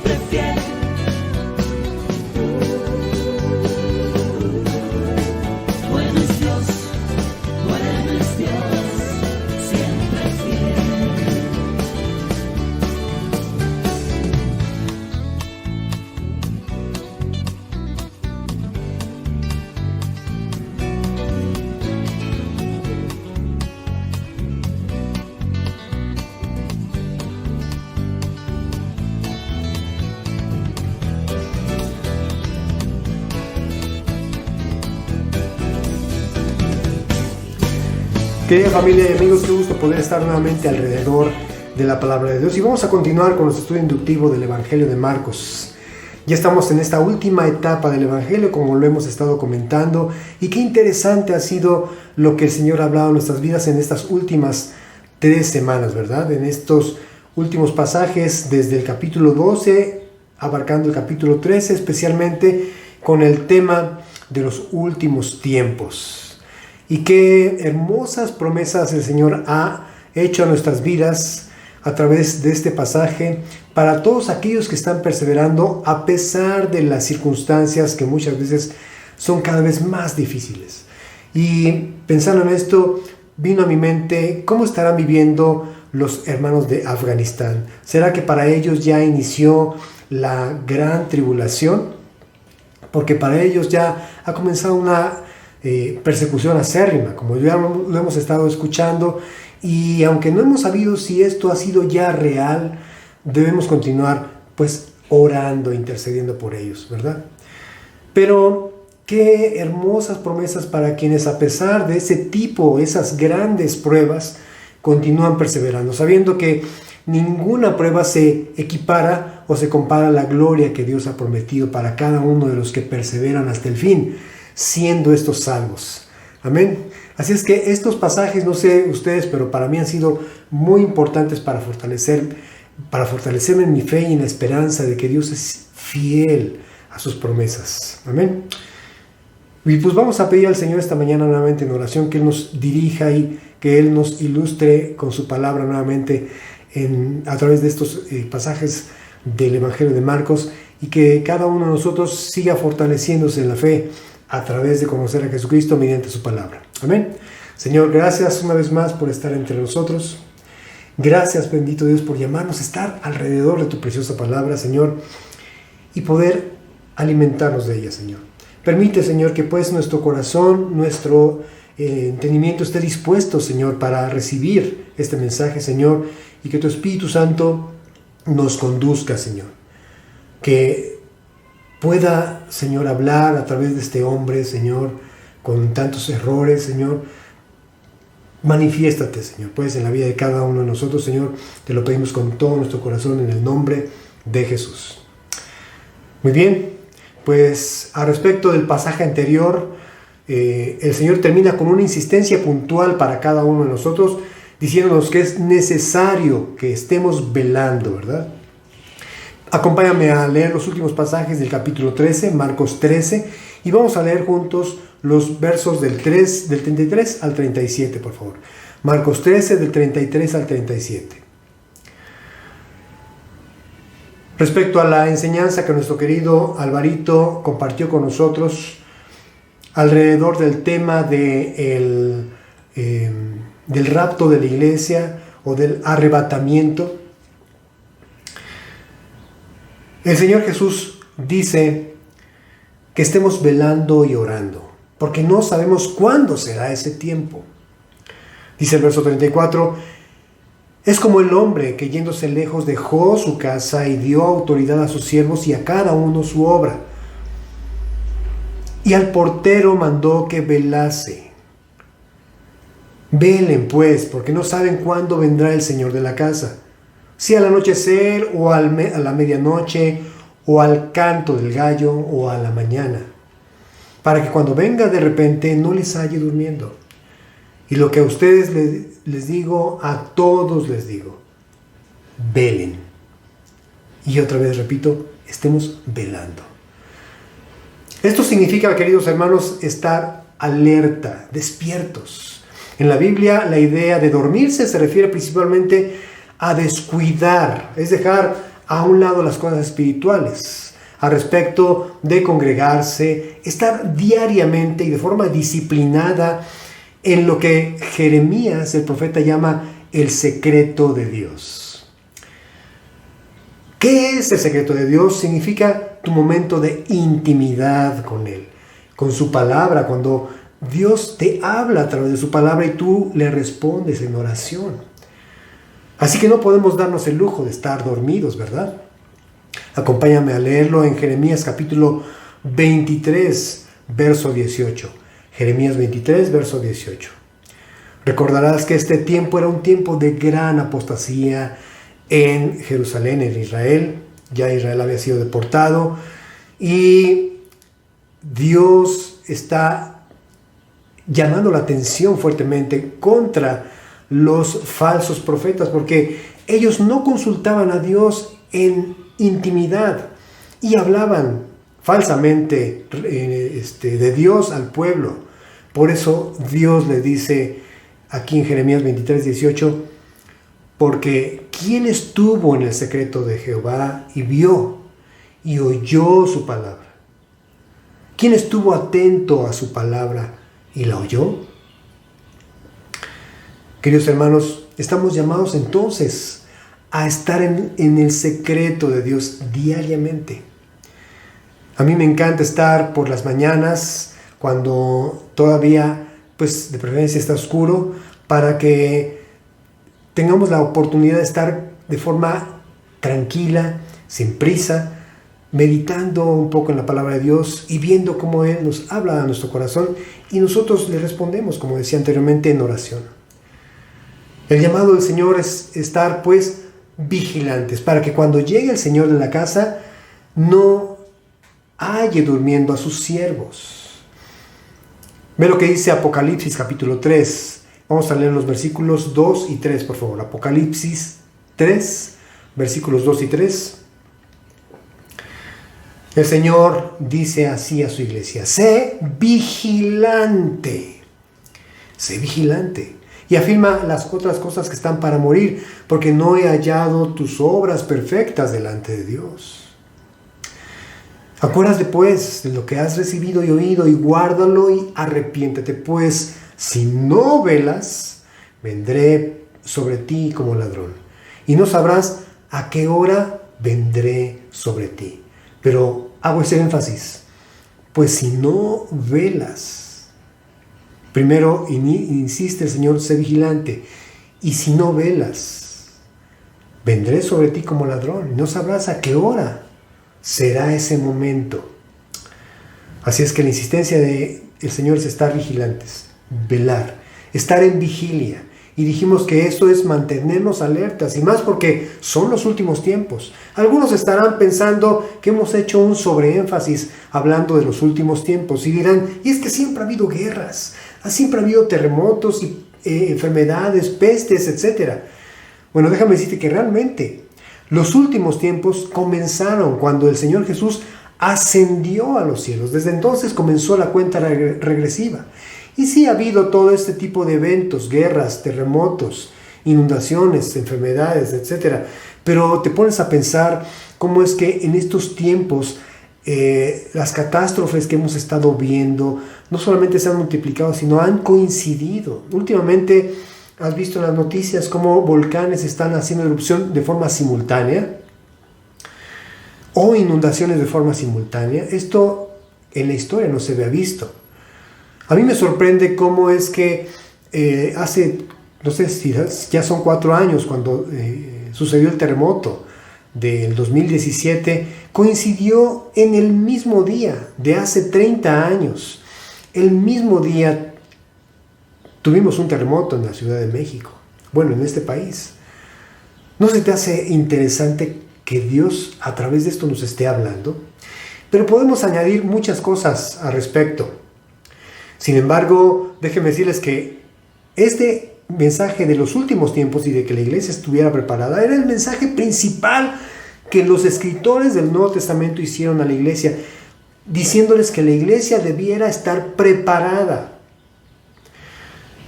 siempre fiel. Bueno es Dios, siempre fiel. Querida familia y amigos, qué gusto poder estar nuevamente alrededor de la palabra de Dios. Y vamos a continuar con nuestro estudio inductivo del Evangelio de Marcos. Ya estamos en esta última etapa del Evangelio, como lo hemos estado comentando. Y qué interesante ha sido lo que el Señor ha hablado en nuestras vidas en estas últimas 3 semanas, ¿verdad? En estos últimos pasajes, desde el capítulo 12, abarcando el capítulo 13, especialmente con el tema de los últimos tiempos. Y qué hermosas promesas el Señor ha hecho a nuestras vidas a través de este pasaje para todos aquellos que están perseverando a pesar de las circunstancias que muchas veces son cada vez más difíciles. Y pensando en esto, vino a mi mente cómo estarán viviendo los hermanos de Afganistán. ¿Será que para ellos ya inició la gran tribulación? Porque para ellos ya ha comenzado una persecución acérrima, como ya lo hemos estado escuchando, y aunque no hemos sabido si esto ha sido ya real, debemos continuar pues orando, intercediendo por ellos, ¿verdad? Pero qué hermosas promesas para quienes a pesar de ese tipo, esas grandes pruebas, continúan perseverando, sabiendo que ninguna prueba se equipara o se compara a la gloria que Dios ha prometido para cada uno de los que perseveran hasta el fin, siendo estos salvos. Amén. Así es que estos pasajes, no sé ustedes, pero para mí han sido muy importantes para fortalecerme en mi fe y en la esperanza de que Dios es fiel a sus promesas. Amén. Y pues vamos a pedir al Señor esta mañana nuevamente en oración que Él nos dirija y que Él nos ilustre con su palabra nuevamente a través de estos pasajes del Evangelio de Marcos, y que cada uno de nosotros siga fortaleciéndose en la fe a través de conocer a Jesucristo mediante su palabra. Amén. Señor, gracias una vez más por estar entre nosotros. Gracias, bendito Dios, por llamarnos a estar alrededor de tu preciosa palabra, Señor, y poder alimentarnos de ella, Señor. Permite, Señor, que pues nuestro corazón, nuestro entendimiento esté dispuesto, Señor, para recibir este mensaje, Señor, y que tu Espíritu Santo nos conduzca, Señor. Que pueda, Señor, hablar a través de este hombre, Señor, con tantos errores, Señor. Manifiéstate, Señor, pues en la vida de cada uno de nosotros, Señor. Te lo pedimos con todo nuestro corazón en el nombre de Jesús. Muy bien, pues a respecto del pasaje anterior, el Señor termina con una insistencia puntual para cada uno de nosotros, diciéndonos que es necesario que estemos velando, ¿verdad? Acompáñame a leer los últimos pasajes del capítulo 13, Marcos 13, y vamos a leer juntos los versos del 33 al 37, por favor. Marcos 13, del 33 al 37. Respecto a la enseñanza que nuestro querido Alvarito compartió con nosotros alrededor del tema del rapto de la iglesia o del arrebatamiento, el Señor Jesús dice que estemos velando y orando, porque no sabemos cuándo será ese tiempo. Dice el verso 34, es como el hombre que yéndose lejos dejó su casa y dio autoridad a sus siervos y a cada uno su obra. Y al portero mandó que velase. Velen pues, porque no saben cuándo vendrá el Señor de la casa, si al anochecer o a la medianoche o al canto del gallo o a la mañana, para que cuando venga de repente no les halle durmiendo. Y lo que a ustedes les digo, a todos les digo, velen. Y otra vez repito, estemos velando. Esto significa, queridos hermanos, estar alerta, despiertos. En la Biblia, la idea de dormirse se refiere principalmente a descuidar, es dejar a un lado las cosas espirituales, a respecto de congregarse, estar diariamente y de forma disciplinada en lo que Jeremías, el profeta, llama el secreto de Dios. ¿Qué es el secreto de Dios? Significa tu momento de intimidad con Él, con su palabra, cuando Dios te habla a través de su palabra y tú le respondes en oración. Así que no podemos darnos el lujo de estar dormidos, ¿verdad? Acompáñame a leerlo en Jeremías capítulo 23, verso 18. Jeremías 23, verso 18. Recordarás que este tiempo era un tiempo de gran apostasía en Jerusalén, en Israel. Ya Israel había sido deportado y Dios está llamando la atención fuertemente contra los falsos profetas, porque ellos no consultaban a Dios en intimidad y hablaban falsamente de Dios al pueblo. Por eso Dios le dice aquí en Jeremías 23, 18, porque ¿quién estuvo en el secreto de Jehová y vio y oyó su palabra? ¿Quién estuvo atento a su palabra y la oyó? Queridos hermanos, estamos llamados entonces a estar en el secreto de Dios diariamente. A mí me encanta estar por las mañanas, cuando todavía, pues de preferencia está oscuro, para que tengamos la oportunidad de estar de forma tranquila, sin prisa, meditando un poco en la palabra de Dios y viendo cómo Él nos habla a nuestro corazón y nosotros le respondemos, como decía anteriormente, en oración. El llamado del Señor es estar pues vigilantes, para que cuando llegue el Señor de la casa no halle durmiendo a sus siervos. Ve lo que dice Apocalipsis capítulo 3. Vamos a leer los versículos 2 y 3, por favor. Apocalipsis 3, versículos 2 y 3. El Señor dice así a su iglesia: sé vigilante. Sé vigilante. Y afirma las otras cosas que están para morir, porque no he hallado tus obras perfectas delante de Dios. Acuérdate pues de lo que has recibido y oído, y guárdalo y arrepiéntete, pues si no velas, vendré sobre ti como ladrón, y no sabrás a qué hora vendré sobre ti. Pero hago ese énfasis, pues si no velas. Primero insiste el Señor: sé vigilante. Y si no velas, vendré sobre ti como ladrón, y no sabrás a qué hora será ese momento. Así es que la insistencia del Señor es estar vigilantes, velar, estar en vigilia. Y dijimos que eso es mantenernos alertas, y más porque son los últimos tiempos. Algunos estarán pensando que hemos hecho un sobreénfasis hablando de los últimos tiempos y dirán: y es que siempre ha habido guerras, siempre ha habido terremotos y enfermedades, pestes, etc. Bueno, déjame decirte que realmente los últimos tiempos comenzaron cuando el Señor Jesús ascendió a los cielos. Desde entonces comenzó la cuenta regresiva. Y sí ha habido todo este tipo de eventos: guerras, terremotos, inundaciones, enfermedades, etc. Pero te pones a pensar cómo es que en estos tiempos las catástrofes que hemos estado viendo no solamente se han multiplicado, sino han coincidido. Últimamente has visto en las noticias cómo volcanes están haciendo erupción de forma simultánea o inundaciones de forma simultánea. Esto en la historia no se había visto. A mí me sorprende cómo es que hace, no sé si ya son 4 años cuando sucedió el terremoto del 2017, coincidió en el mismo día de hace 30 años. El mismo día tuvimos un terremoto en la Ciudad de México, bueno, en este país. ¿No se te hace interesante que Dios a través de esto nos esté hablando? Pero podemos añadir muchas cosas al respecto. Sin embargo, déjenme decirles que este mensaje de los últimos tiempos y de que la iglesia estuviera preparada era el mensaje principal que los escritores del Nuevo Testamento hicieron a la iglesia, diciéndoles que la iglesia debiera estar preparada.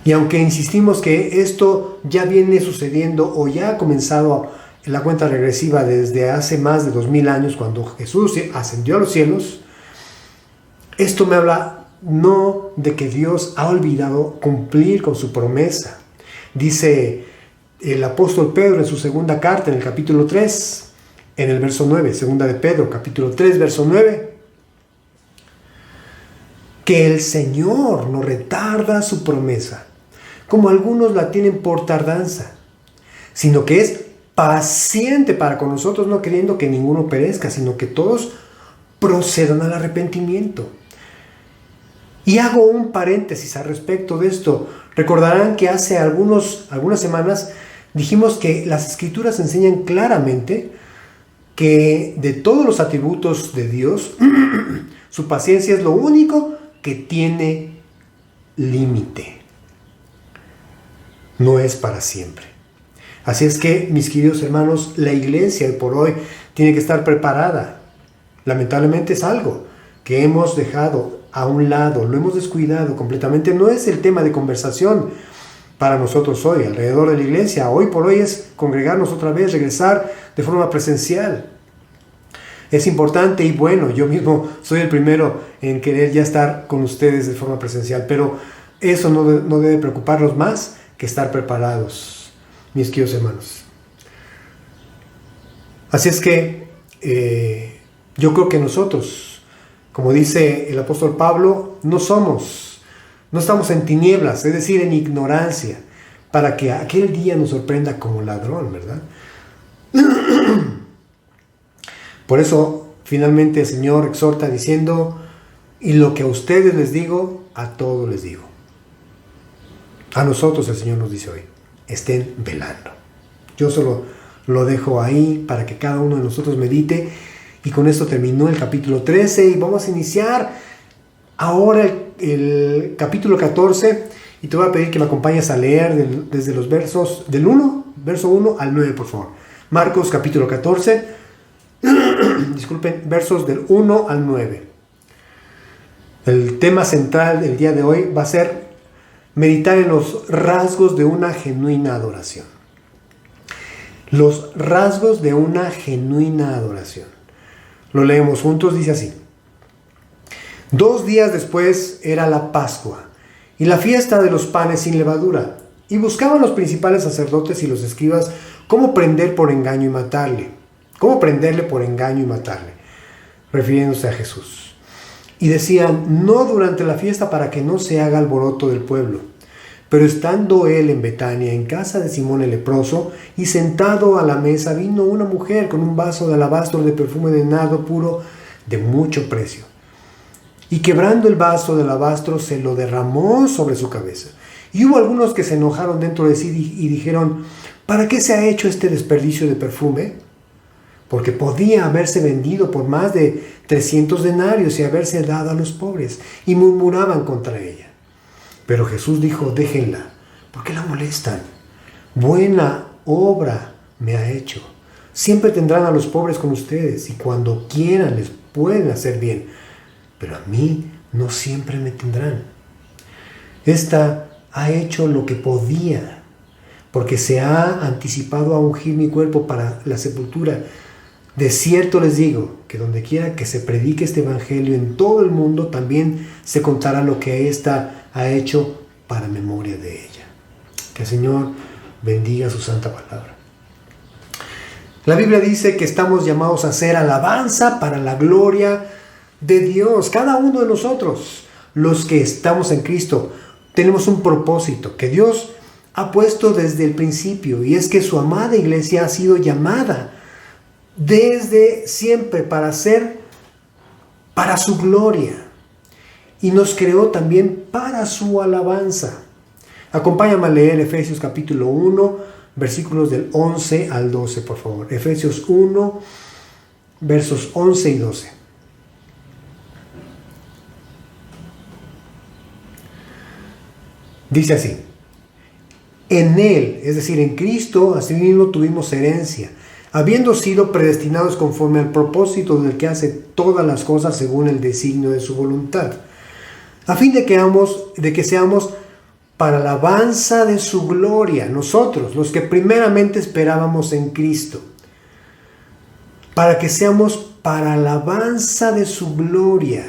Y aunque insistimos que esto ya viene sucediendo o ya ha comenzado la cuenta regresiva desde hace más de 2000 años, cuando Jesús ascendió a los cielos, esto me habla no de que Dios ha olvidado cumplir con su promesa. Dice el apóstol Pedro en su segunda carta, en el capítulo 3, en el verso 9, segunda de Pedro, capítulo 3, verso 9, que el Señor no retarda su promesa, como algunos la tienen por tardanza, sino que es paciente para con nosotros, no queriendo que ninguno perezca, sino que todos procedan al arrepentimiento. Y hago un paréntesis al respecto de esto. Recordarán que hace algunas semanas dijimos que las Escrituras enseñan claramente que de todos los atributos de Dios, su paciencia es lo único que tiene límite. No es para siempre. Así es que, mis queridos hermanos, la iglesia hoy por hoy tiene que estar preparada. Lamentablemente es algo que hemos dejado a un lado, lo hemos descuidado completamente. No es el tema de conversación para nosotros hoy, alrededor de la iglesia. Hoy por hoy es congregarnos otra vez, regresar de forma presencial. Es importante y bueno, yo mismo soy el primero en querer ya estar con ustedes de forma presencial, pero eso no debe preocuparnos más que estar preparados, mis queridos hermanos. Así es que yo creo que nosotros, como dice el apóstol Pablo, no estamos en tinieblas, es decir, en ignorancia, para que aquel día nos sorprenda como ladrón, ¿verdad? Por eso, finalmente, el Señor exhorta diciendo, y lo que a ustedes les digo, a todos les digo. A nosotros el Señor nos dice hoy, estén velando. Yo solo lo dejo ahí para que cada uno de nosotros medite. Y con esto terminó el capítulo 13 y vamos a iniciar ahora el capítulo 14. Y te voy a pedir que me acompañes a leer desde los versos del 1, verso 1 al 9, por favor. Marcos capítulo 14, disculpen, versos del 1 al 9. El tema central del día de hoy va a ser meditar en los rasgos de una genuina adoración. Los rasgos de una genuina adoración. Lo leemos juntos, dice así. 2 días después era la Pascua y la fiesta de los panes sin levadura, y buscaban los principales sacerdotes y los escribas cómo prenderle por engaño y matarle, refiriéndose a Jesús. Y decían, no durante la fiesta para que no se haga alboroto del pueblo. Pero estando él en Betania, en casa de Simón el leproso, y sentado a la mesa, vino una mujer con un vaso de alabastro de perfume de nardo puro de mucho precio. Y quebrando el vaso de alabastro, se lo derramó sobre su cabeza. Y hubo algunos que se enojaron dentro de sí y dijeron, ¿para qué se ha hecho este desperdicio de perfume? Porque podía haberse vendido por más de 300 denarios y haberse dado a los pobres. Y murmuraban contra ella. Pero Jesús dijo, déjenla, ¿por qué la molestan? Buena obra me ha hecho. Siempre tendrán a los pobres con ustedes y cuando quieran les pueden hacer bien. Pero a mí no siempre me tendrán. Esta ha hecho lo que podía, porque se ha anticipado a ungir mi cuerpo para la sepultura. De cierto les digo que donde quiera que se predique este evangelio en todo el mundo, también se contará lo que ésta ha hecho para memoria de ella. Que el Señor bendiga su santa palabra. La Biblia dice que estamos llamados a hacer alabanza para la gloria de Dios. Cada uno de nosotros, los que estamos en Cristo, tenemos un propósito que Dios ha puesto desde el principio, y es que su amada iglesia ha sido llamada desde siempre para ser para su gloria, y nos creó también para su alabanza. Acompáñame a leer Efesios capítulo 1, versículos del 11 al 12, por favor. Efesios 1, versos 11 y 12. Dice así: en Él, es decir, en Cristo, asimismo tuvimos herencia, habiendo sido predestinados conforme al propósito del que hace todas las cosas según el designio de su voluntad, a fin de que seamos para la alabanza de su gloria, nosotros, los que primeramente esperábamos en Cristo. para que seamos para alabanza de su gloria.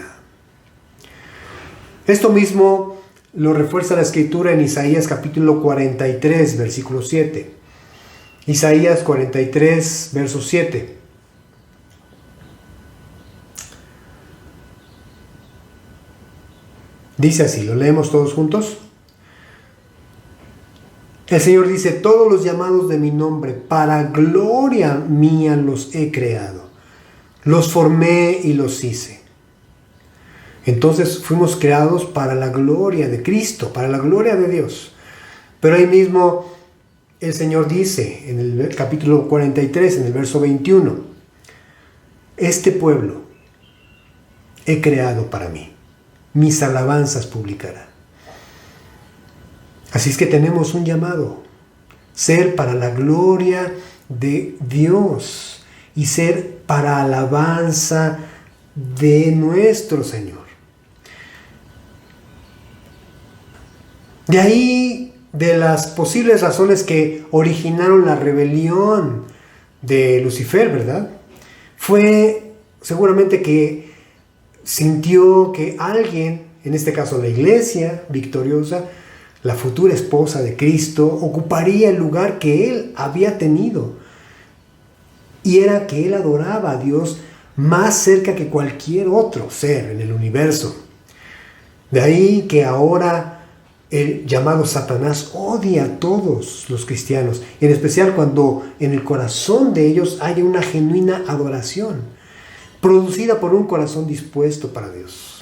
Esto mismo lo refuerza la escritura en Isaías capítulo 43, versículo 7. Isaías 43, verso 7. Dice así, ¿lo leemos todos juntos? El Señor dice, todos los llamados de mi nombre, para gloria mía los he creado. Los formé y los hice. Entonces fuimos creados para la gloria de Cristo, para la gloria de Dios. Pero ahí mismo el Señor dice, en el capítulo 43, en el verso 21, este pueblo he creado para mí, mis alabanzas publicará. Así es que tenemos un llamado, ser para la gloria de Dios y ser para alabanza de nuestro Señor. De ahí, de las posibles razones que originaron la rebelión de Lucifer, ¿verdad? Fue seguramente que sintió que alguien, en este caso la iglesia victoriosa, la futura esposa de Cristo, ocuparía el lugar que él había tenido. Y era que él adoraba a Dios más cerca que cualquier otro ser en el universo. De ahí que ahora el llamado Satanás odia a todos los cristianos, en especial cuando en el corazón de ellos haya una genuina adoración, producida por un corazón dispuesto para Dios.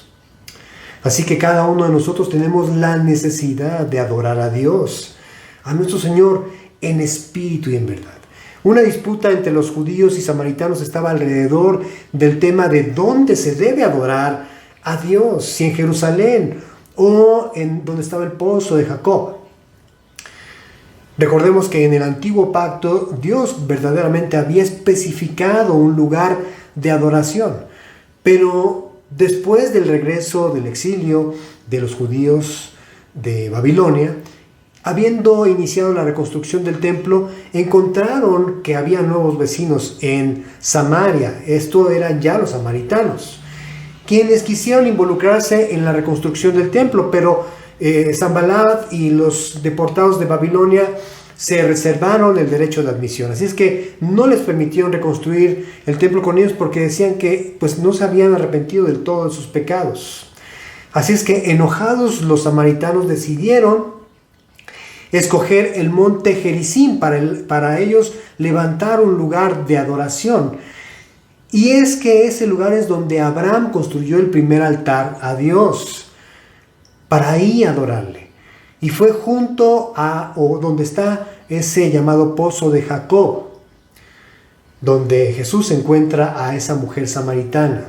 Así que cada uno de nosotros tenemos la necesidad de adorar a Dios, a nuestro Señor, en espíritu y en verdad. Una disputa entre los judíos y samaritanos estaba alrededor del tema de dónde se debe adorar a Dios, si en Jerusalén o en donde estaba el pozo de Jacob. Recordemos que en el antiguo pacto Dios verdaderamente había especificado un lugar de adoración, pero después del regreso del exilio de los judíos de Babilonia, habiendo iniciado la reconstrucción del templo, encontraron que había nuevos vecinos en Samaria. Esto eran ya los samaritanos, quienes quisieron involucrarse en la reconstrucción del templo, pero Sanballat y los deportados de Babilonia se reservaron el derecho de admisión. Así es que no les permitieron reconstruir el templo con ellos porque decían que pues, no se habían arrepentido del todo de sus pecados. Así es que enojados los samaritanos decidieron escoger el monte Gerizim para ellos levantar un lugar de adoración. Y es que ese lugar es donde Abraham construyó el primer altar a Dios, para ahí adorarle. Y fue junto a, o donde está ese llamado pozo de Jacob, donde Jesús encuentra a esa mujer samaritana.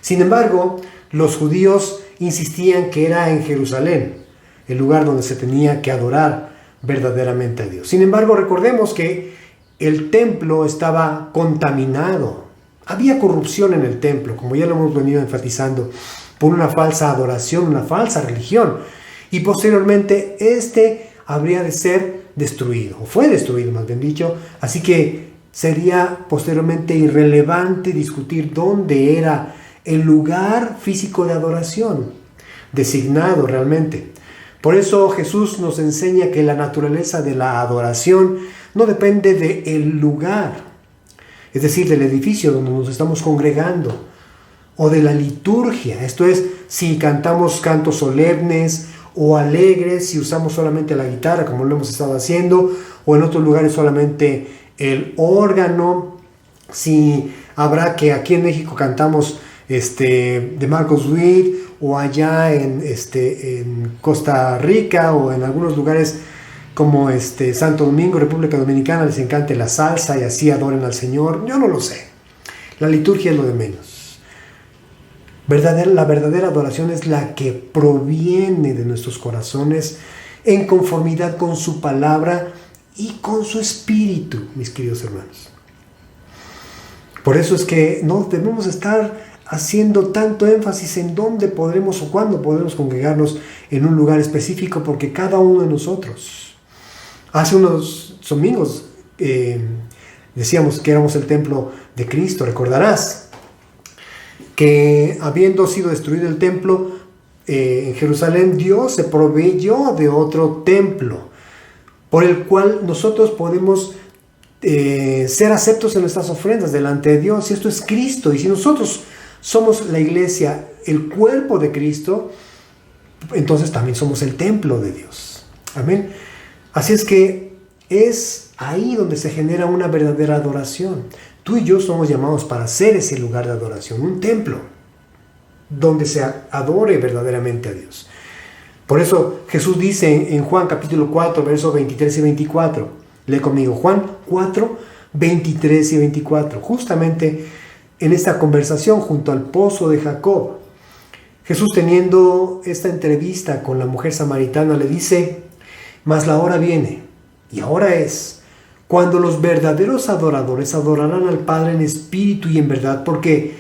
Sin embargo, los judíos insistían que era en Jerusalén, el lugar donde se tenía que adorar verdaderamente a Dios. Sin embargo, recordemos que el templo estaba contaminado. Había corrupción en el templo, como ya lo hemos venido enfatizando, por una falsa adoración, una falsa religión. Y posteriormente este habría de ser destruido, o fue destruido más bien dicho. Así que sería posteriormente irrelevante discutir dónde era el lugar físico de adoración, designado realmente. Por eso Jesús nos enseña que la naturaleza de la adoración no depende del lugar, es decir, del edificio donde nos estamos congregando, o de la liturgia. Esto es, si cantamos cantos solemnes o alegres, si usamos solamente la guitarra como lo hemos estado haciendo, o en otros lugares solamente el órgano, si habrá que aquí en México cantamos de Marcos Witt, o allá en Costa Rica o en algunos lugares como Santo Domingo, República Dominicana, les encante la salsa y así adoren al Señor. Yo no lo sé. La liturgia es lo de menos. La verdadera adoración es la que proviene de nuestros corazones en conformidad con su palabra y con su espíritu, mis queridos hermanos. Por eso es que no debemos estar haciendo tanto énfasis en dónde podremos o cuándo podremos congregarnos en un lugar específico, porque cada uno de nosotros. Hace unos domingos Decíamos que éramos el templo de Cristo. Recordarás que habiendo sido destruido el templo en Jerusalén, Dios se proveyó de otro templo por el cual nosotros podemos ser aceptos en nuestras ofrendas delante de Dios. Y esto es Cristo. Y si nosotros somos la iglesia, el cuerpo de Cristo, entonces también somos el templo de Dios. Amén. Así es que es ahí donde se genera una verdadera adoración. Tú y yo somos llamados para ser ese lugar de adoración, un templo donde se adore verdaderamente a Dios. Por eso Jesús dice en Juan capítulo 4, versos 23 y 24. Lee conmigo, Juan 4, 23 y 24. Justamente en esta conversación junto al pozo de Jacob, Jesús, teniendo esta entrevista con la mujer samaritana, le dice: mas la hora viene, y ahora es, cuando los verdaderos adoradores adorarán al Padre en espíritu y en verdad, porque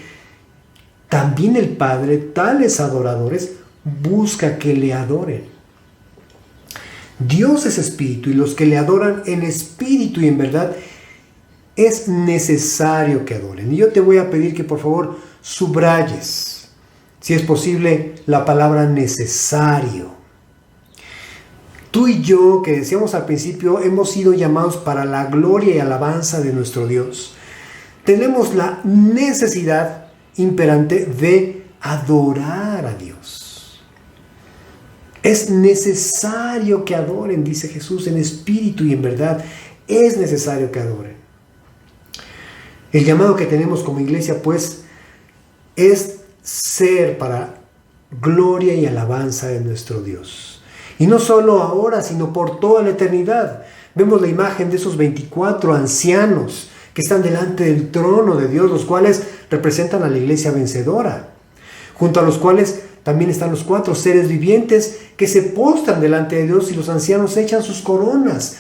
también el Padre, tales adoradores, busca que le adoren. Dios es espíritu, y los que le adoran en espíritu y en verdad, es necesario que adoren. Y yo te voy a pedir que por favor subrayes, si es posible, la palabra necesario. Tú y yo, que decíamos al principio, hemos sido llamados para la gloria y alabanza de nuestro Dios. Tenemos la necesidad imperante de adorar a Dios. Es necesario que adoren, dice Jesús, en espíritu y en verdad. Es necesario que adoren. El llamado que tenemos como iglesia, pues, es ser para gloria y alabanza de nuestro Dios. Y no solo ahora, sino por toda la eternidad. Vemos la imagen de esos 24 ancianos que están delante del trono de Dios, los cuales representan a la iglesia vencedora, junto a los cuales también están los 4 seres vivientes que se postran delante de Dios, y los ancianos echan sus coronas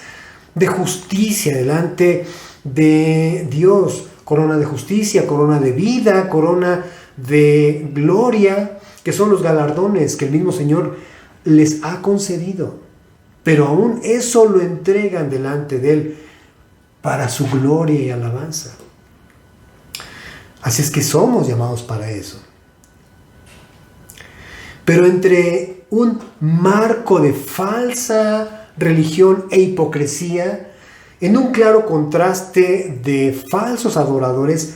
de justicia delante de Dios. Corona de justicia, corona de vida, corona de gloria, que son los galardones que el mismo Señor les ha concedido. Pero aún eso lo entregan delante de Él para su gloria y alabanza. Así es que somos llamados para eso. Pero entre un marco de falsa religión e hipocresía, en un claro contraste de falsos adoradores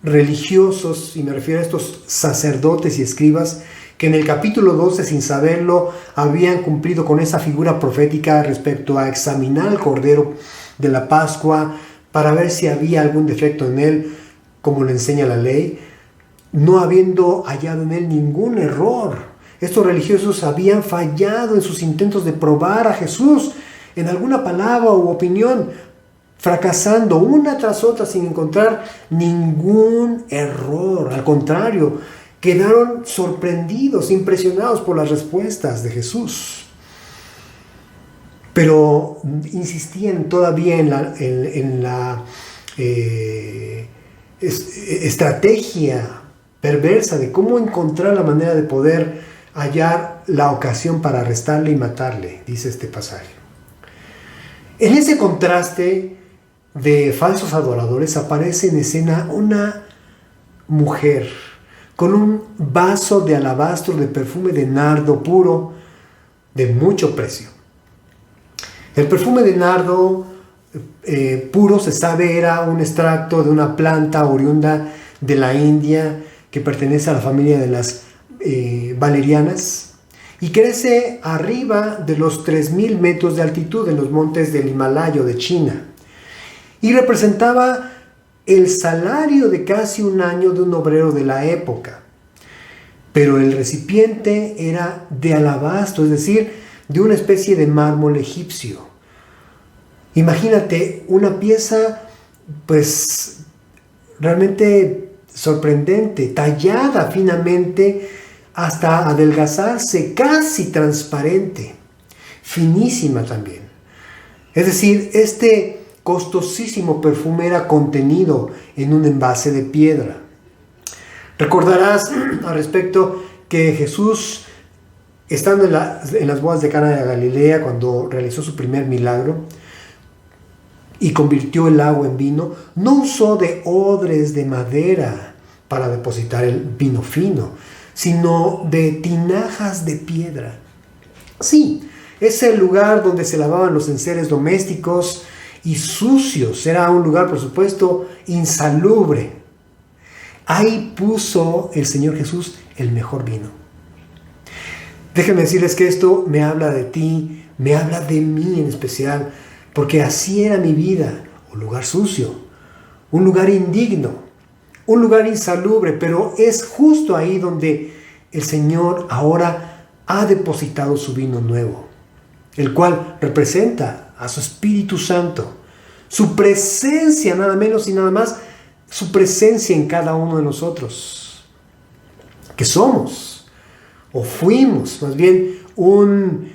religiosos, y me refiero a estos sacerdotes y escribas, que en el capítulo 12, sin saberlo, habían cumplido con esa figura profética respecto a examinar al Cordero de la Pascua para ver si había algún defecto en él, como le enseña la ley, no habiendo hallado en él ningún error. Estos religiosos habían fallado en sus intentos de probar a Jesús en alguna palabra u opinión, fracasando una tras otra sin encontrar ningún error. Al contrario, quedaron sorprendidos, impresionados por las respuestas de Jesús. Pero insistían todavía en la estrategia perversa de cómo encontrar la manera de poder hallar la ocasión para arrestarle y matarle, dice este pasaje. En ese contraste de falsos adoradores aparece en escena una mujer con un vaso de alabastro de perfume de nardo puro de mucho precio. El perfume de nardo puro, se sabe, era un extracto de una planta oriunda de la India que pertenece a la familia de las valerianas y crece arriba de los 3.000 metros de altitud en los montes del Himalaya de China, y representaba el salario de casi un año de un obrero de la época. Pero el recipiente era de alabastro, es decir, de una especie de mármol egipcio. Imagínate una pieza pues realmente sorprendente, tallada finamente hasta adelgazarse, casi transparente, finísima también. Es decir, este costosísimo perfume era contenido en un envase de piedra. Recordarás al respecto que Jesús, estando en las bodas de Cana de Galilea, cuando realizó su primer milagro, y convirtió el agua en vino, no usó de odres de madera para depositar el vino fino, sino de tinajas de piedra. Sí, es el lugar donde se lavaban los enseres domésticos y sucios. Era un lugar, por supuesto, insalubre. Ahí puso el Señor Jesús el mejor vino. Déjenme decirles que esto me habla de ti, me habla de mí en especial, porque así era mi vida, un lugar sucio, un lugar indigno, un lugar insalubre, pero es justo ahí donde el Señor ahora ha depositado su vino nuevo, el cual representa a su Espíritu Santo, su presencia, nada menos y nada más, su presencia en cada uno de nosotros, que somos, o fuimos, más bien, un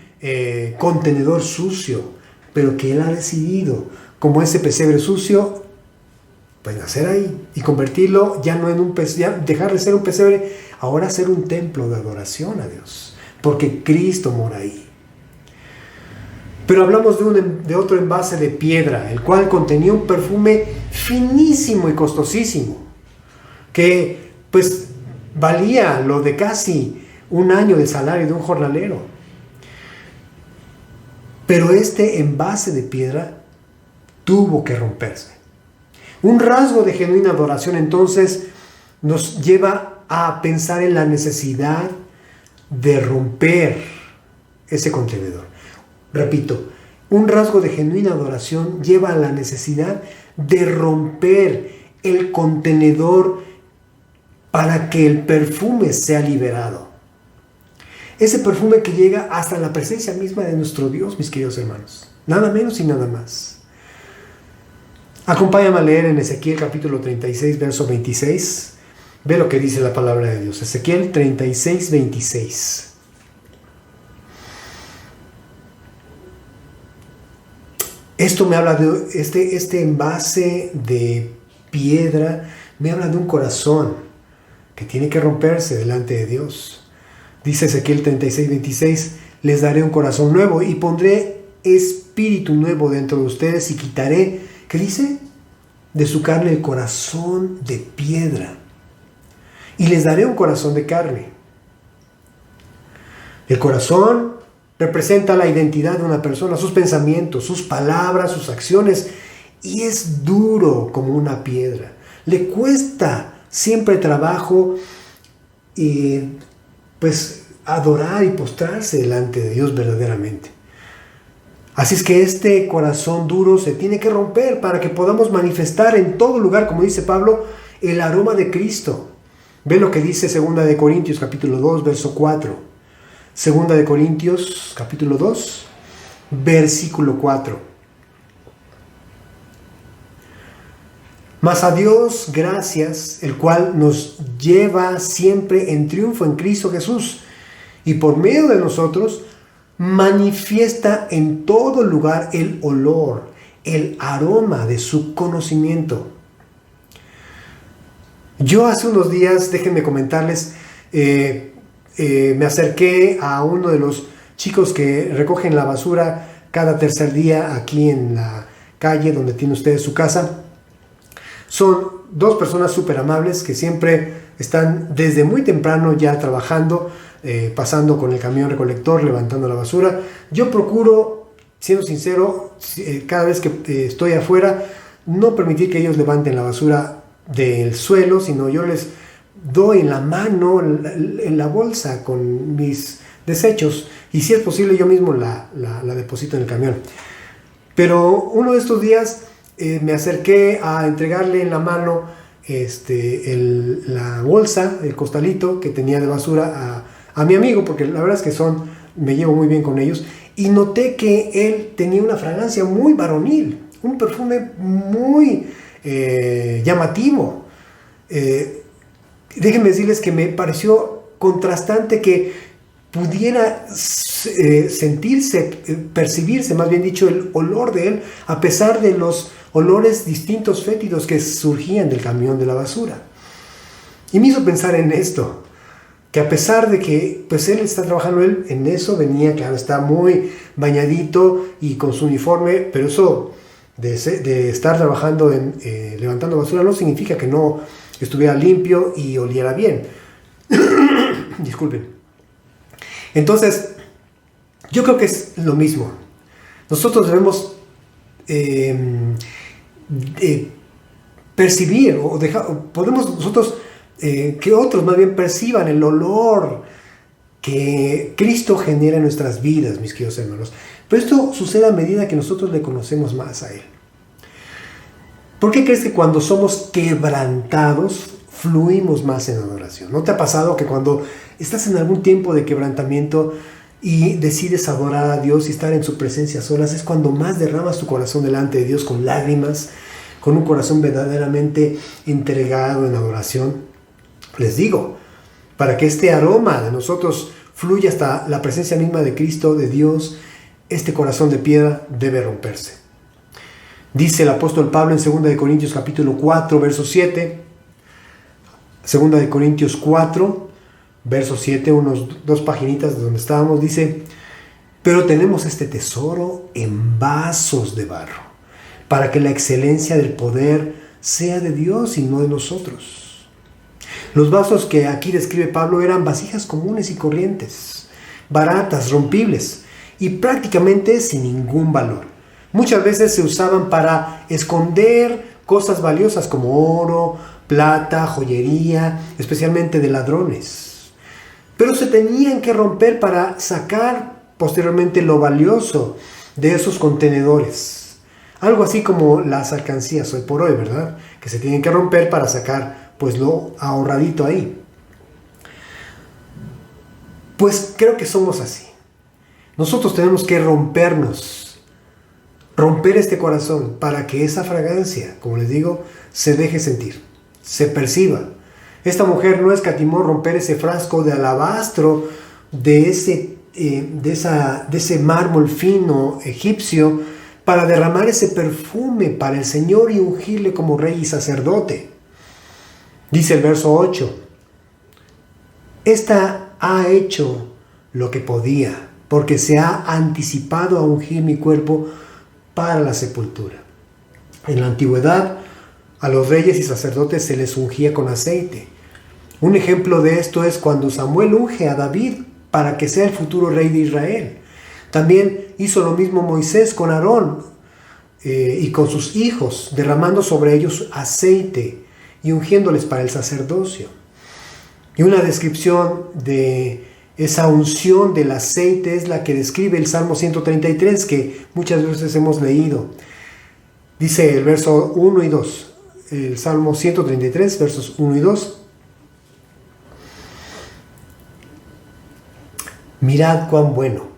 contenedor sucio, pero que Él ha decidido, como ese pesebre sucio, pues nacer ahí y convertirlo ya no en un pesebre, dejar de ser un pesebre, ahora ser un templo de adoración a Dios, porque Cristo mora ahí. Pero hablamos de otro envase de piedra, el cual contenía un perfume finísimo y costosísimo, que pues valía lo de casi un año de salario de un jornalero. Pero este envase de piedra tuvo que romperse. Un rasgo de genuina adoración entonces nos lleva a pensar en la necesidad de romper ese contenedor. Repito, un rasgo de genuina adoración lleva a la necesidad de romper el contenedor para que el perfume sea liberado. Ese perfume que llega hasta la presencia misma de nuestro Dios, mis queridos hermanos. Nada menos y nada más. Acompáñame a leer en Ezequiel capítulo 36, verso 26. Ve lo que dice la palabra de Dios. Ezequiel 36, 26. Esto me habla de este envase de piedra, me habla de un corazón que tiene que romperse delante de Dios. Dice Ezequiel 36, 26, les daré un corazón nuevo y pondré espíritu nuevo dentro de ustedes y quitaré, ¿qué dice? De su carne el corazón de piedra y les daré un corazón de carne. El corazón representa la identidad de una persona, sus pensamientos, sus palabras, sus acciones, y es duro como una piedra. Le cuesta siempre trabajo pues adorar y postrarse delante de Dios verdaderamente. Así es que este corazón duro se tiene que romper para que podamos manifestar en todo lugar, como dice Pablo, el aroma de Cristo. Ve lo que dice 2 de Corintios capítulo 2, verso 4. 2 de Corintios capítulo 2, versículo 4. Mas a Dios gracias, el cual nos lleva siempre en triunfo en Cristo Jesús, y por medio de nosotros manifiesta en todo lugar el olor, el aroma de su conocimiento. Yo hace unos días, déjenme comentarles, me acerqué a uno de los chicos que recogen la basura cada tercer día aquí en la calle donde tiene usted su casa. Son dos personas súper amables que siempre están desde muy temprano ya trabajando, pasando con el camión recolector, levantando la basura. Yo procuro, siendo sincero, cada vez que estoy afuera, no permitir que ellos levanten la basura del suelo, sino yo les doy en la mano, en la bolsa con mis desechos, y si es posible yo mismo la deposito en el camión. Pero uno de estos días me acerqué a entregarle en la mano la bolsa, el costalito que tenía de basura a mi amigo, porque la verdad es que me llevo muy bien con ellos, y noté que él tenía una fragancia muy varonil, un perfume muy llamativo. Déjenme decirles que me pareció contrastante que pudiera percibirse, más bien dicho, el olor de él, a pesar de los olores distintos fétidos que surgían del camión de la basura. Y me hizo pensar en esto, que a pesar de que pues él está trabajando, él en eso venía, claro, está muy bañadito y con su uniforme, pero eso de estar trabajando en levantando basura no significa que no estuviera limpio y oliera bien. Disculpen. Entonces, yo creo que es lo mismo. Nosotros debemos percibir podemos nosotros que otros más bien perciban el olor que Cristo genera en nuestras vidas, mis queridos hermanos. Pero esto sucede a medida que nosotros le conocemos más a Él. ¿Por qué crees que cuando somos quebrantados fluimos más en adoración? ¿No te ha pasado que cuando estás en algún tiempo de quebrantamiento y decides adorar a Dios y estar en su presencia a solas, es cuando más derramas tu corazón delante de Dios con lágrimas, con un corazón verdaderamente entregado en adoración? Les digo, para que este aroma de nosotros fluya hasta la presencia misma de Cristo, de Dios, este corazón de piedra debe romperse. Dice el apóstol Pablo en 2 de Corintios capítulo 4, verso 7. 2 de Corintios 4, verso 7, unos 2 paginitas de donde estábamos, dice: pero tenemos este tesoro en vasos de barro, para que la excelencia del poder sea de Dios y no de nosotros. Los vasos que aquí describe Pablo eran vasijas comunes y corrientes, baratas, rompibles y prácticamente sin ningún valor. Muchas veces se usaban para esconder cosas valiosas como oro, plata, joyería, especialmente de ladrones. Pero se tenían que romper para sacar posteriormente lo valioso de esos contenedores. Algo así como las alcancías hoy por hoy, ¿verdad? Que se tienen que romper para sacar pues lo ahorradito ahí. Pues creo que somos así. Nosotros tenemos que romper este corazón para que esa fragancia, como les digo, se deje sentir, se perciba. Esta mujer no escatimó romper ese frasco de alabastro de ese mármol fino egipcio para derramar ese perfume para el Señor y ungirle como rey y sacerdote. Dice el verso 8: esta ha hecho lo que podía, porque se ha anticipado a ungir mi cuerpo para la sepultura. En la antigüedad, a los reyes y sacerdotes se les ungía con aceite. Un ejemplo de esto es cuando Samuel unge a David para que sea el futuro rey de Israel. También hizo lo mismo Moisés con Aarón y con sus hijos, derramando sobre ellos aceite y ungiéndoles para el sacerdocio. Y una descripción de esa unción del aceite es la que describe el Salmo 133, que muchas veces hemos leído. Dice el verso 1 y 2, el Salmo 133, versos 1 y 2. Mirad cuán bueno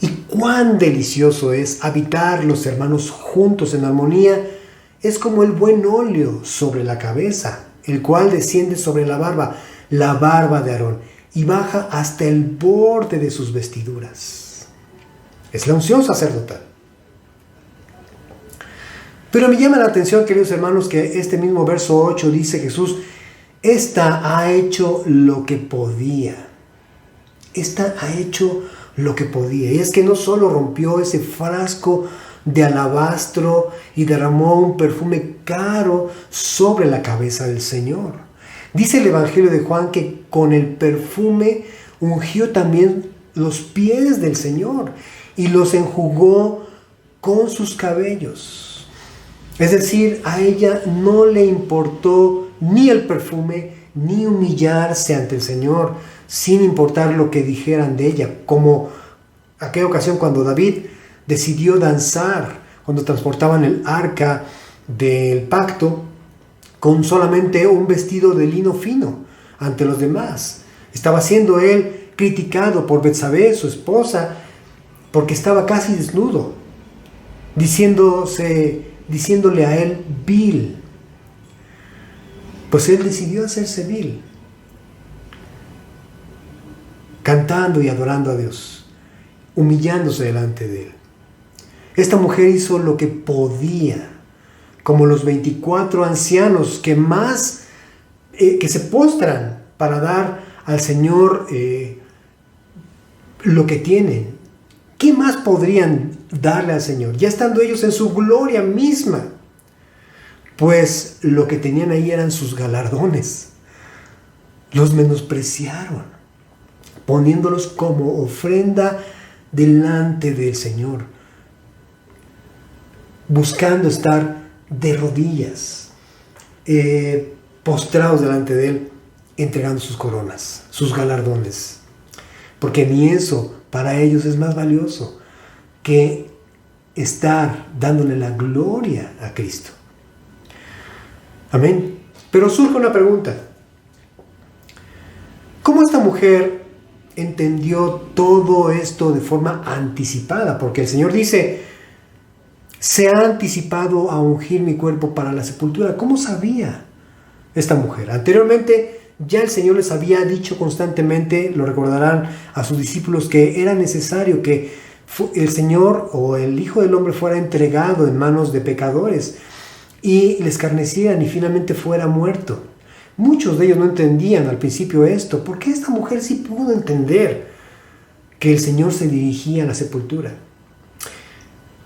y cuán delicioso es habitar los hermanos juntos en armonía. Es como el buen óleo sobre la cabeza, el cual desciende sobre la barba de Aarón, y baja hasta el borde de sus vestiduras. Es la unción sacerdotal. Pero me llama la atención, queridos hermanos, que este mismo verso 8 dice Jesús: esta ha hecho lo que podía. Esta ha hecho lo que podía. Y es que no solo rompió ese frasco de alabastro y derramó un perfume caro sobre la cabeza del Señor. Dice el Evangelio de Juan que con el perfume ungió también los pies del Señor y los enjugó con sus cabellos. Es decir, a ella no le importó ni el perfume ni humillarse ante el Señor, sin importar lo que dijeran de ella, como aquella ocasión cuando David decidió danzar cuando transportaban el arca del pacto con solamente un vestido de lino fino ante los demás. Estaba siendo él criticado por Betsabé, su esposa, porque estaba casi desnudo, diciéndole a él vil. Pues él decidió hacerse vil, cantando y adorando a Dios, humillándose delante de él. Esta mujer hizo lo que podía, como los 24 ancianos que se postran para dar al Señor lo que tienen. ¿Qué más podrían darle al Señor, ya estando ellos en su gloria misma, pues lo que tenían ahí eran sus galardones. Los menospreciaron, poniéndolos como ofrenda delante del Señor, buscando estar de rodillas, postrados delante de Él, entregando sus coronas, sus galardones, porque ni eso para ellos es más valioso que estar dándole la gloria a Cristo. Amén. Pero surge una pregunta: ¿cómo esta mujer entendió todo esto de forma anticipada? Porque el Señor dice: se ha anticipado a ungir mi cuerpo para la sepultura. ¿Cómo sabía esta mujer? Anteriormente ya el Señor les había dicho constantemente, lo recordarán a sus discípulos, que era necesario que el Señor o el Hijo del Hombre fuera entregado en manos de pecadores y le escarnecieran y finalmente fuera muerto. Muchos de ellos no entendían al principio esto. ¿Por qué esta mujer sí pudo entender que el Señor se dirigía a la sepultura?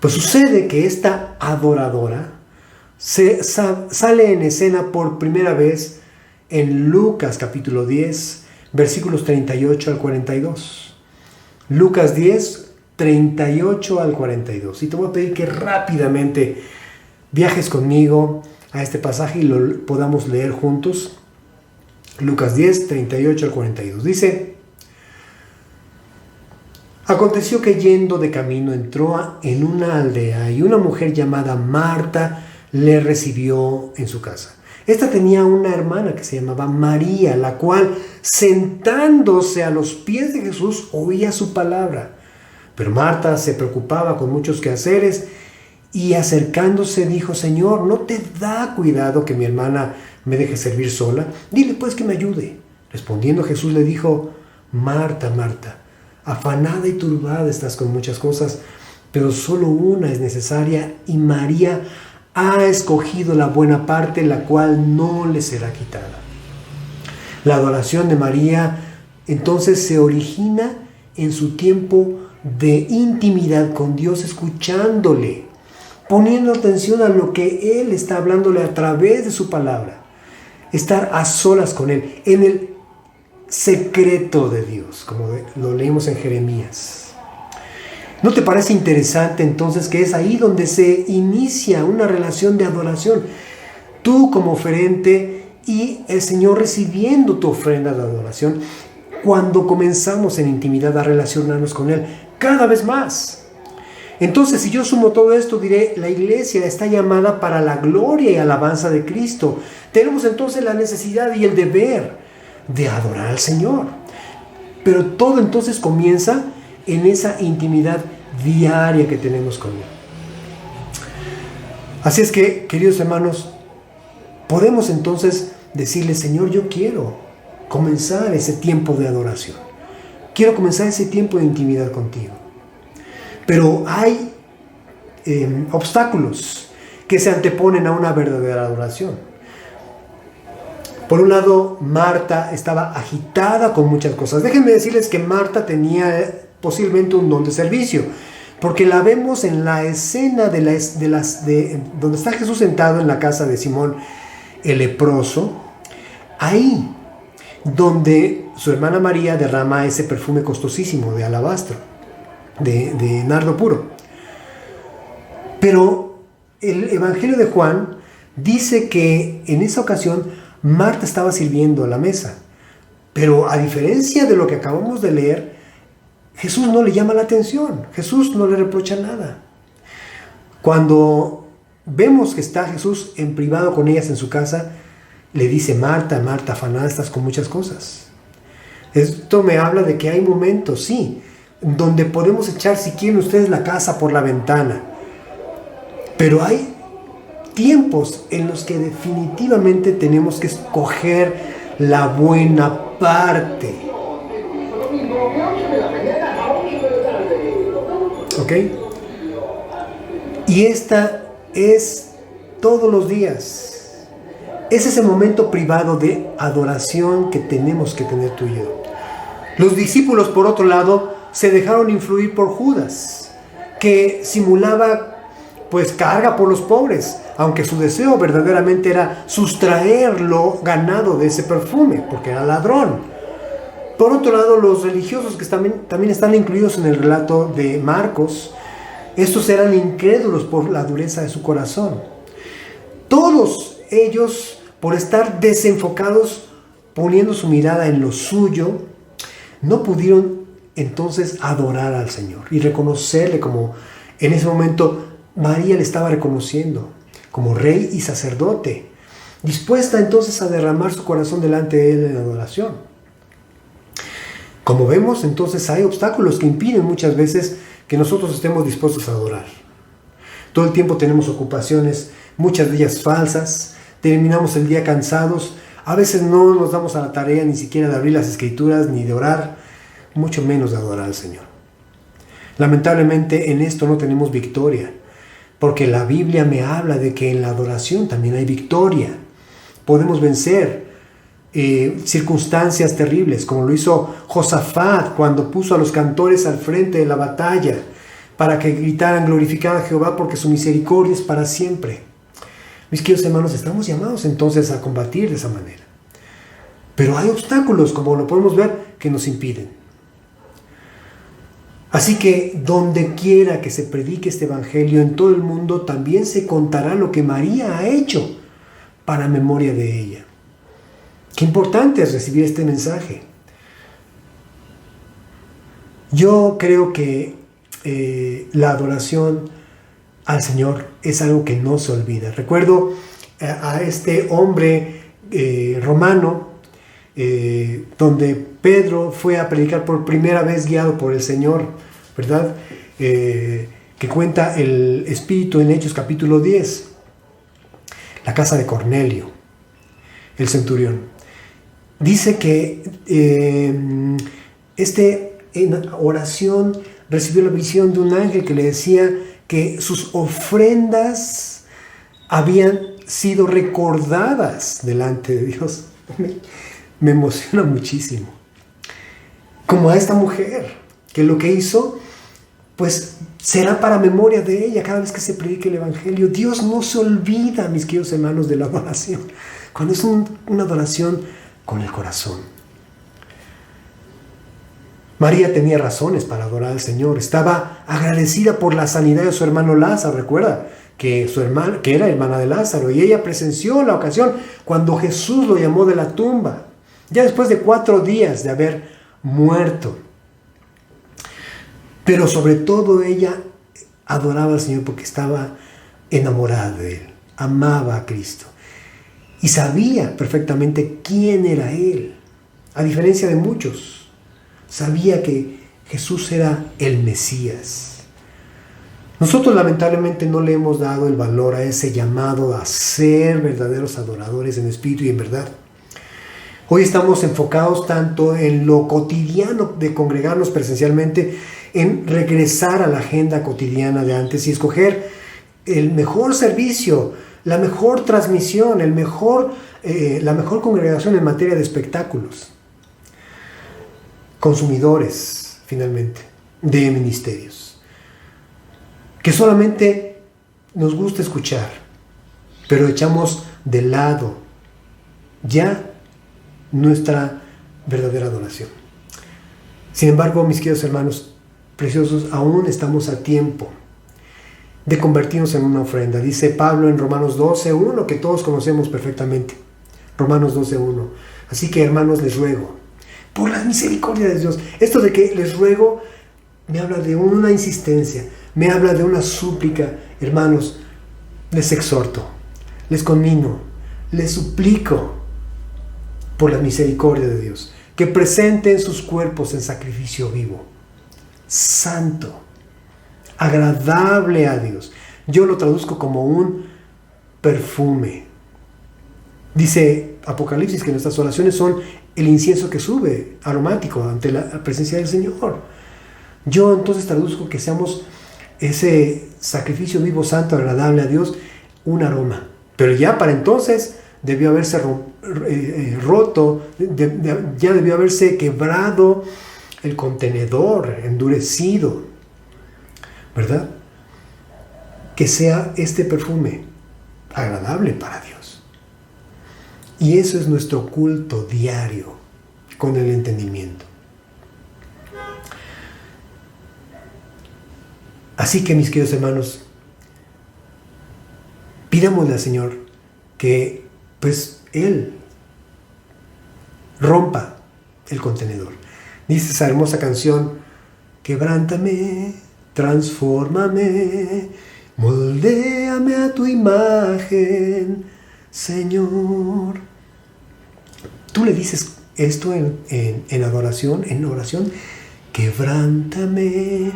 Pues sucede que esta adoradora sale en escena por primera vez en Lucas capítulo 10, versículos 38 al 42. Lucas 10, 38 al 42. Y te voy a pedir que rápidamente viajes conmigo a este pasaje y lo podamos leer juntos. Lucas 10, 38 al 42. Dice: aconteció que yendo de camino entró en una aldea y una mujer llamada Marta le recibió en su casa. Esta tenía una hermana que se llamaba María, la cual, sentándose a los pies de Jesús, oía su palabra. Pero Marta se preocupaba con muchos quehaceres y acercándose dijo: Señor, ¿no te da cuidado que mi hermana me deje servir sola? Dile pues que me ayude. Respondiendo Jesús le dijo: Marta, Marta, afanada y turbada estás con muchas cosas, pero solo una es necesaria, y María ha escogido la buena parte, la cual no le será quitada. La adoración de María entonces se origina en su tiempo de intimidad con Dios, escuchándole, poniendo atención a lo que Él está hablándole a través de su palabra. Estar a solas con Él, en el secreto de Dios, como lo leímos en Jeremías. ¿No te parece interesante entonces que es ahí donde se inicia una relación de adoración? Tú como oferente y el Señor recibiendo tu ofrenda de adoración, cuando comenzamos en intimidad a relacionarnos con Él cada vez más. Entonces, si yo sumo todo esto, diré: la iglesia está llamada para la gloria y alabanza de Cristo. Tenemos entonces la necesidad y el deber de adorar al Señor. Pero todo entonces comienza en esa intimidad diaria que tenemos con Él. Así es que, queridos hermanos, podemos entonces decirle: Señor, yo quiero comenzar ese tiempo de adoración. Quiero comenzar ese tiempo de intimidad contigo. Pero hay obstáculos que se anteponen a una verdadera adoración. Por un lado, Marta estaba agitada con muchas cosas. Déjenme decirles que Marta tenía posiblemente un don de servicio, porque la vemos en la escena donde está Jesús sentado en la casa de Simón el leproso, ahí donde su hermana María derrama ese perfume costosísimo de alabastro, de nardo puro. Pero el Evangelio de Juan dice que en esa ocasión Marta estaba sirviendo a la mesa, pero a diferencia de lo que acabamos de leer, Jesús no le llama la atención, Jesús no le reprocha nada. Cuando vemos que está Jesús en privado con ellas en su casa, le dice: Marta, Marta, afanada estás con muchas cosas. Esto me habla de que hay momentos, sí, donde podemos echar, si quieren ustedes, la casa por la ventana, pero hay tiempos en los que definitivamente tenemos que escoger la buena parte. ¿Ok? Y esta es todos los días. Es ese momento privado de adoración que tenemos que tener tú y yo. Los discípulos, por otro lado, se dejaron influir por Judas, que simulaba pues carga por los pobres, aunque su deseo verdaderamente era sustraer lo ganado de ese perfume, porque era ladrón. Por otro lado, los religiosos que también están incluidos en el relato de Marcos, estos eran incrédulos por la dureza de su corazón. Todos ellos, por estar desenfocados, poniendo su mirada en lo suyo, no pudieron entonces adorar al Señor y reconocerle como en ese momento María le estaba reconociendo como rey y sacerdote, dispuesta entonces a derramar su corazón delante de él en adoración. Como vemos, entonces hay obstáculos que impiden muchas veces que nosotros estemos dispuestos a adorar. Todo el tiempo tenemos ocupaciones, muchas de ellas falsas, terminamos el día cansados, a veces no nos damos a la tarea ni siquiera de abrir las escrituras ni de orar, mucho menos de adorar al Señor. Lamentablemente en esto no tenemos victoria, porque la Biblia me habla de que en la adoración también hay victoria. Podemos vencer circunstancias terribles, como lo hizo Josafat cuando puso a los cantores al frente de la batalla para que gritaran: glorificad a Jehová porque su misericordia es para siempre. Mis queridos hermanos, estamos llamados entonces a combatir de esa manera. Pero hay obstáculos, como lo podemos ver, que nos impiden. Así que donde quiera que se predique este evangelio en todo el mundo, también se contará lo que María ha hecho para memoria de ella. Qué importante es recibir este mensaje. Yo creo que la adoración al Señor es algo que no se olvida. Recuerdo a este hombre romano, donde Pedro fue a predicar por primera vez guiado por el Señor, ¿verdad? Que cuenta el Espíritu en Hechos capítulo 10. La casa de Cornelio, el centurión. Dice que en oración recibió la visión de un ángel que le decía que sus ofrendas habían sido recordadas delante de Dios. Me emociona muchísimo. Como a esta mujer, que lo que hizo, pues será para memoria de ella cada vez que se predique el Evangelio. Dios no se olvida, mis queridos hermanos, de la adoración. Cuando es una adoración con el corazón. María tenía razones para adorar al Señor. Estaba agradecida por la sanidad de su hermano Lázaro. Recuerda que era hermana de Lázaro, y ella presenció la ocasión cuando Jesús lo llamó de la tumba, ya después de 4 días de haber muerto. Pero sobre todo ella adoraba al Señor porque estaba enamorada de Él, amaba a Cristo y sabía perfectamente quién era Él. A diferencia de muchos, sabía que Jesús era el Mesías. Nosotros lamentablemente no le hemos dado el valor a ese llamado a ser verdaderos adoradores en espíritu y en verdad. Hoy estamos enfocados tanto en lo cotidiano de congregarnos presencialmente, en regresar a la agenda cotidiana de antes y escoger el mejor servicio, la mejor transmisión, la mejor congregación en materia de espectáculos. Consumidores, finalmente, de ministerios. Que solamente nos gusta escuchar, pero echamos de lado ya nuestra verdadera adoración. Sin embargo, mis queridos hermanos preciosos, aún estamos a tiempo de convertirnos en una ofrenda. Dice Pablo en Romanos 12:1, que todos conocemos perfectamente. Romanos 12:1. Así que, hermanos, les ruego, por la misericordia de Dios. Esto de que les ruego me habla de una insistencia, me habla de una súplica. Hermanos, les exhorto, les conmino, les suplico por la misericordia de Dios, que presenten sus cuerpos en sacrificio vivo, santo, agradable a Dios. Yo lo traduzco como un perfume. Dice Apocalipsis que nuestras oraciones son el incienso que sube, aromático, ante la presencia del Señor. Yo entonces traduzco que seamos ese sacrificio vivo, santo, agradable a Dios, un aroma. Pero ya para entonces debió haberse roto, ya debió haberse quebrado el contenedor, endurecido, ¿verdad? que sea este perfume agradable para Dios. Y eso es nuestro culto diario con el entendimiento. Así que, mis queridos hermanos, pidámosle al Señor que pues Él rompa el contenedor. Dice esa hermosa canción: quebrántame, transfórmame, moldéame a tu imagen, Señor. Tú le dices esto en adoración, en oración: quebrántame,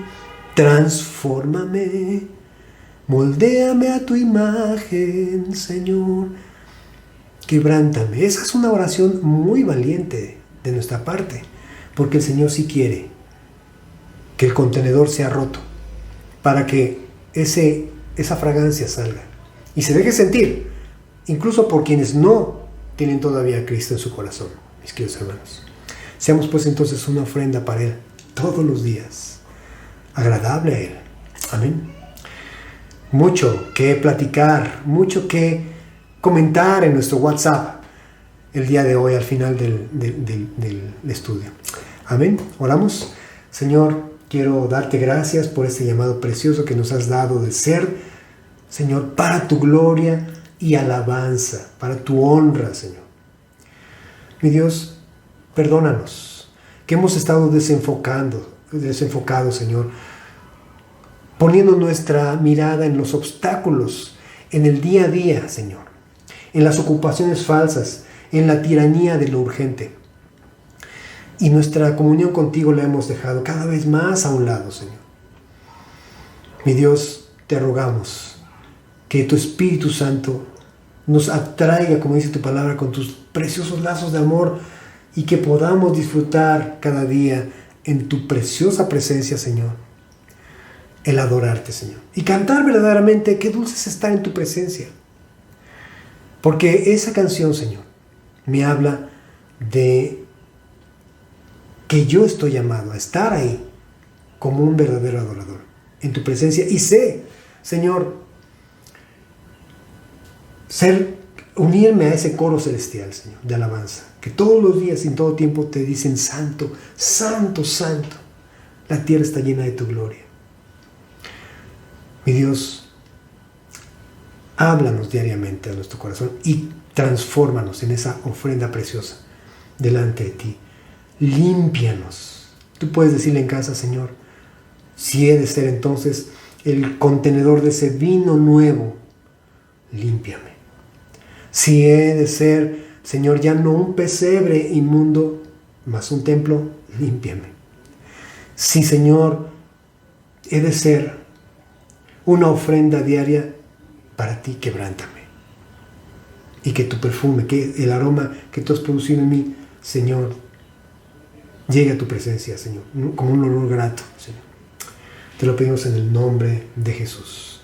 transfórmame, moldéame a tu imagen, Señor. Quebrántame. Esa es una oración muy valiente de nuestra parte, porque el Señor sí quiere que el contenedor sea roto para que esa fragancia salga y se deje sentir, incluso por quienes no tienen todavía a Cristo en su corazón, mis queridos hermanos. Seamos pues entonces una ofrenda para Él todos los días, agradable a Él. Amén. Mucho que platicar, mucho que comentar en nuestro WhatsApp el día de hoy al final del estudio. Amén. Oramos. Señor, quiero darte gracias por este llamado precioso que nos has dado de ser, Señor, para tu gloria y alabanza, para tu honra, Señor. Mi Dios, perdónanos que hemos estado desenfocados, Señor, poniendo nuestra mirada en los obstáculos, en el día a día, Señor, en las ocupaciones falsas, en la tiranía de lo urgente. Y nuestra comunión contigo la hemos dejado cada vez más a un lado, Señor. Mi Dios, te rogamos que tu Espíritu Santo nos atraiga, como dice tu palabra, con tus preciosos lazos de amor, y que podamos disfrutar cada día en tu preciosa presencia, Señor, el adorarte, Señor, y cantar verdaderamente: qué dulce es estar en tu presencia. Porque esa canción, Señor, me habla de que yo estoy llamado a estar ahí como un verdadero adorador en tu presencia, y sé, Señor, unirme a ese coro celestial, Señor, de alabanza, que todos los días y en todo tiempo te dicen: santo, santo, santo, la tierra está llena de tu gloria. Mi Dios, háblanos diariamente a nuestro corazón y transfórmanos en esa ofrenda preciosa delante de ti. Límpianos. Tú puedes decirle en casa: Señor, si he de ser entonces el contenedor de ese vino nuevo, límpiame. Si he de ser, Señor, ya no un pesebre inmundo, mas un templo, límpiame. Si, Señor, he de ser una ofrenda diaria para ti, quebrántame. Y que tu perfume, que el aroma que tú has producido en mí, Señor, llegue a tu presencia, Señor, como un olor grato, Señor. Te lo pedimos en el nombre de Jesús.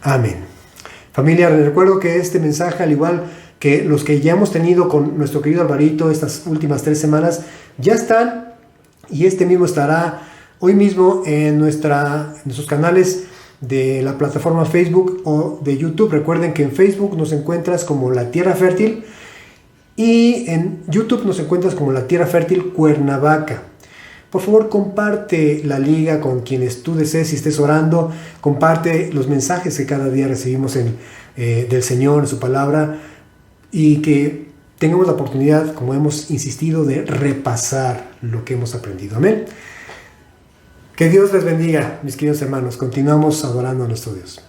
Amén. Familia, les recuerdo que este mensaje, al igual que los que ya hemos tenido con nuestro querido Alvarito estas últimas 3 semanas, ya están, y este mismo estará hoy mismo en nuestros canales de la plataforma Facebook o de YouTube. Recuerden que en Facebook nos encuentras como La Tierra Fértil, y en YouTube nos encuentras como La Tierra Fértil Cuernavaca. Por favor, comparte la liga con quienes tú desees y estés orando. Comparte los mensajes que cada día recibimos del Señor, en su palabra, y que tengamos la oportunidad, como hemos insistido, de repasar lo que hemos aprendido. Amén. Que Dios les bendiga, mis queridos hermanos. Continuamos adorando a nuestro Dios.